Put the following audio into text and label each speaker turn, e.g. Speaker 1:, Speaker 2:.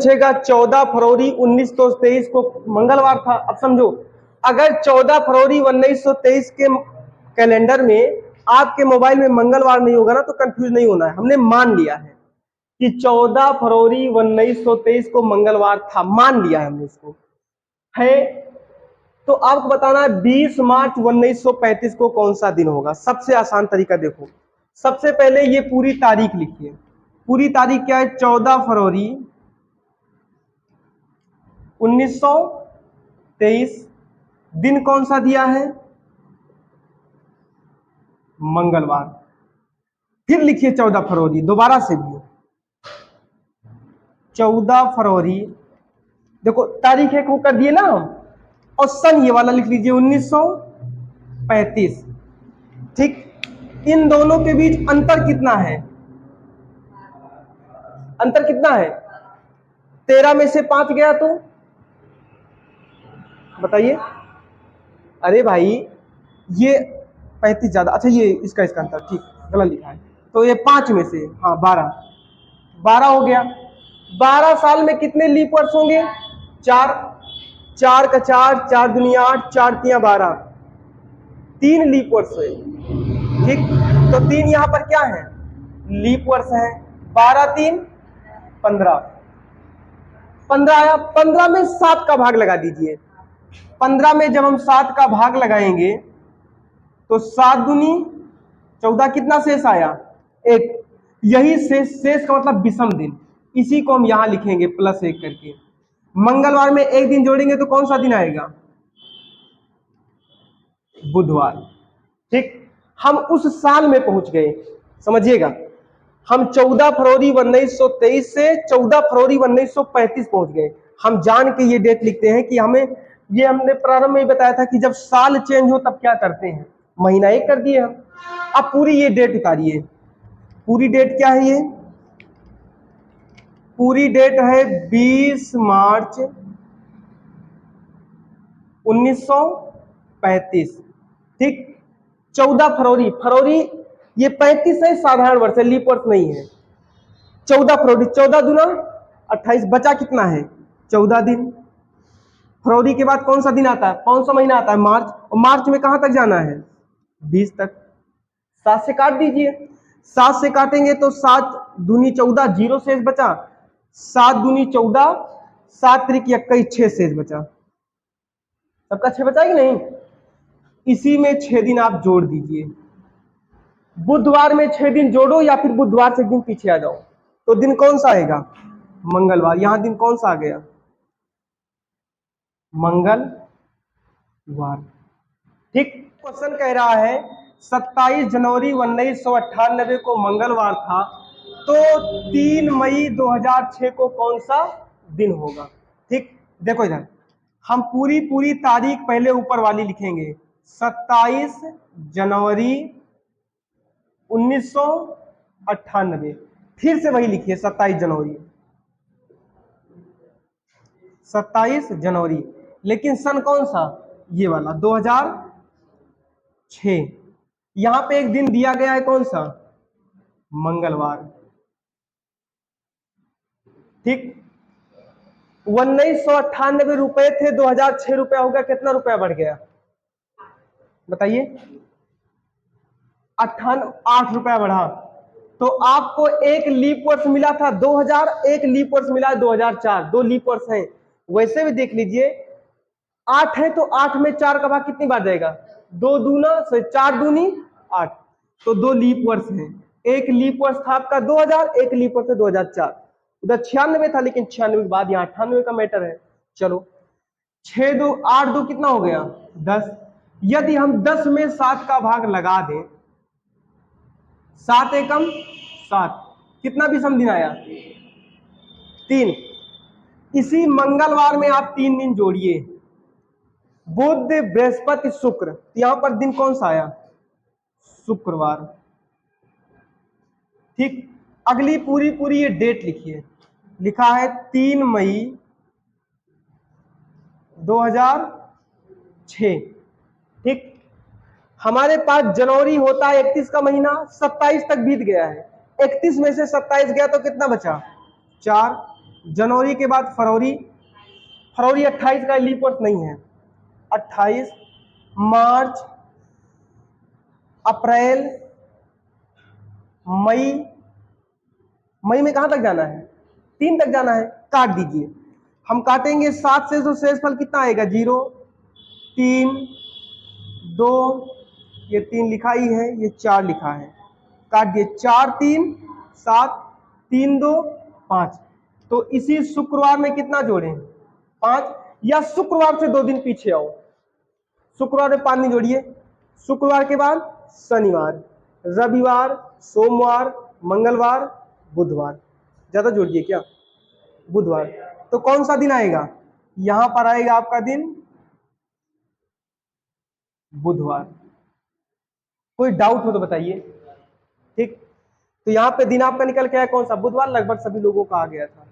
Speaker 1: पूछेगा 14 फरवरी 1923 को मंगलवार था। अब समझो, अगर 14 फरवरी 1923 के कैलेंडर में आपके मोबाइल में मंगलवार नहीं होगा ना तो कंफ्यूज नहीं होना है। हमने मान लिया है कि 14 फरवरी 1923 को मंगलवार था, मान लिया है हमने इसको है। तो आपको बताना है 20 मार्च 1935 को कौन सा दिन होगा। सबसे आसान तरीका देखो, सबसे पहले ये पूरी तारीख लिखिए। पूरी तारीख क्या है? 14 फरवरी 1923। दिन कौन सा दिया है? मंगलवार। फिर लिखिए 14 फरवरी, दोबारा से भी 14 फरवरी, देखो तारीख एक वो कर दिए ना हम, और सन ये वाला लिख लीजिए 1935। ठीक, इन दोनों के बीच अंतर कितना है? अंतर कितना है? 13 में से 5 गया तो बताइए। अरे भाई ये 35 ज्यादा, अच्छा ये इसका अंतर, ठीक गलत लिखा है। तो ये 5 में से, हाँ 12 हो गया। 12 साल में कितने लीप वर्ष होंगे? 4। 4 का 4, 4 दुनिया 8, 4 तिया 12, 3 लीप वर्ष है। ठीक, तो 3 यहां पर क्या है? लीप वर्ष है। 12 3 15, 15 आया। 15 में 7 का भाग लगा दीजिए। 15 में जब हम 7 का भाग लगाएंगे तो 7 दूनी 14, कितना शेष आया? 1। यही शेष का मतलब विषम दिन, इसी को हम यहां लिखेंगे +1 करके। मंगलवार में एक दिन जोड़ेंगे तो कौन सा दिन आएगा? बुधवार। ठीक, हम उस साल में पहुंच गए, समझिएगा। हम 14 फरवरी 1923 से 14 फरवरी 1935 पहुंच गए। हम जान के ये डेट लिखते हैं कि हमें, ये हमने प्रारंभ में बताया था कि जब साल चेंज हो तब क्या करते हैं, महीना एक कर दिए हम। अब पूरी ये डेट उतारिए। पूरी डेट क्या है? ये पूरी डेट है 20 मार्च 1935। ठीक, 14 फरवरी, फरवरी ये 35 है, साधारण वर्ष है, लीप वर्ष नहीं है। 14 फरवरी, 14 दूना 28, बचा कितना है? 14 दिन। फरवरी के बाद कौन सा दिन आता है? कौन सा महीना आता है? मार्च। और मार्च में कहां तक जाना है? 20 तक। 7 से काट दीजिए। 7 से काटेंगे तो 7 दूनी 14, 0 शेष बचा। 7 दूनी 14, 7 त्रिक 21, 6 शेष बचा। सबका 6 बचा कि नहीं? इसी में 6 दिन आप जोड़ दीजिए। बुधवार में 6 दिन जोड़ो या फिर बुधवार से एक दिन पीछे आ जाओ, तो दिन कौन सा आएगा? मंगलवार। यहां दिन कौन सा आ गया? मंगलवार। ठीक, क्वेश्चन कह रहा है 27 जनवरी 1998 को मंगलवार था, तो 3 मई 2006 को कौन सा दिन होगा? ठीक, देखो इधर हम पूरी तारीख पहले ऊपर वाली लिखेंगे। 27 जनवरी 1998, फिर से वही लिखिए 27 जनवरी, 27 जनवरी, लेकिन सन कौन सा? ये वाला 2006। यहां पे एक दिन दिया गया है, कौन सा? मंगलवार। ठीक, 1998 रुपए थे, 2006 रुपया हो गया, कितना रुपया बढ़ गया बताइए? 8 रुपया बढ़ा। तो आपको एक लीप वर्ष मिला था 2000, एक लीप वर्ष मिला 2004, 2 लीप वर्ष हैं। वैसे भी देख लीजिए, 8 है तो 8 में 4 का भाग कितनी बार जाएगा? 2 दूना से 4 दूनी 8, तो 2 लीप वर्ष हैं। एक लीप वर्ष था आपका 2000, एक लीप वर्ष है 2004। उधर 96 था, लेकिन 96 के बाद यहाँ 98 का मैटर है। चलो 6 2 8 2 कितना हो गया? 10। यदि हम 10 में 7 का भाग लगा दें, 7 एकम 7, कितना विषम दिन आया? 3। इसी मंगलवार में आप 3 दिन जोड़िए, बुध बृहस्पति शुक्र, यहां पर दिन कौन सा आया? शुक्रवार। ठीक, अगली पूरी ये डेट लिखिए। लिखा है 3 मई 2006। ठीक, हमारे पास जनवरी होता है 31 का महीना, 27 तक बीत गया है। 31 में से 27 गया तो कितना बचा? 4। जनवरी के बाद फरवरी, फरवरी 28 का लीप वर्ष नहीं है। 28, मार्च, अप्रैल, मई, मई में कहां तक जाना है? 3 तक जाना है, काट दीजिए। हम काटेंगे 7 से, तो शेषफल कितना आएगा? 0, 3, 2, ये 3 लिखा ही है, ये 4 लिखा है, काट दिए। 4, 3, 7, 3, 2, 5। तो इसी शुक्रवार में कितना जोड़ें? 5, या शुक्रवार से 2 दिन पीछे आओ, शुक्रवार में 5 दिन जोड़िए। शुक्रवार के बाद शनिवार, रविवार, सोमवार, मंगलवार, बुधवार। ज्यादा जोड़िए क्या? बुधवार। तो कौन सा दिन आएगा? यहां पर आएगा आपका दिन बुधवार। कोई डाउट हो तो बताइए। ठीक, तो यहाँ पे दिन आपका निकल के आया कौन सा? बुधवार। लगभग सभी लोगों का आ गया था।